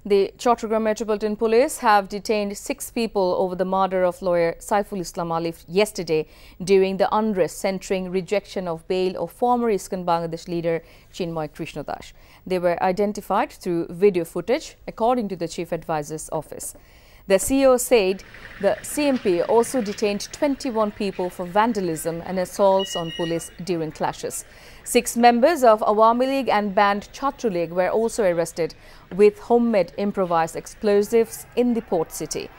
The Chattogram Metropolitan Police have detained 6 people over the murder of lawyer Saiful Islam Alif yesterday during the unrest centering rejection of bail of former ISKCON Bangladesh leader Chinmoy Krishnadas. They were identified through video footage, according to the Chief Advisor's office. The CEO said the CMP also detained 21 people for vandalism and assaults on police during clashes. 6 members of Awami League and band Chhatra League were also arrested with homemade improvised explosives in the port city.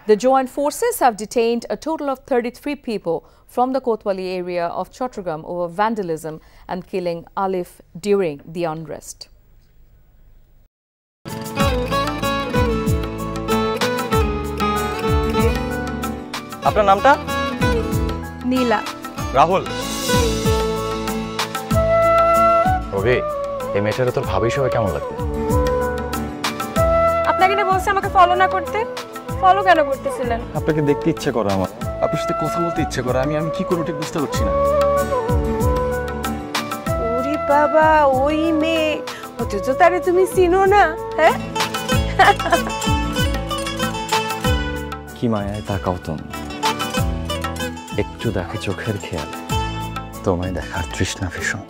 The joint forces have detained a total of 33 people from the Kotwali area of Chattogram over vandalism and killing Alif during the unrest. আপনার নামটা? নীলা। রাহুল। রবি, এই মেয়েটারে তোর ভাবি সবাই কেমন লাগবে? আপনাকে না বলছে আমাকে ফলো না করতে? ফলো কেন করতেছিলেন? আপনাকে দেখতে ইচ্ছে করে আমার। আপনার সাথে কথা বলতে ইচ্ছে করে। আমি কি করব ঠিক বুঝতে পারছি না। ওরে বাবা, ওই মেয়ে, অথচ তারে তুমি চিনো না, হ্যাঁ? কি মায়ায় তাকাও তুমি। একটু দেখো চোখের খেয়াল, তোমায় দেখার তৃষ্ণা ভীষণ।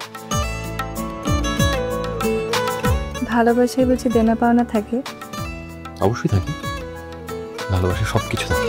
ভালোবাসায় বুঝি দেনা পাওনা থাকে? অবশ্যই থাকে, ভালোবাসা সবকিছু থাকে।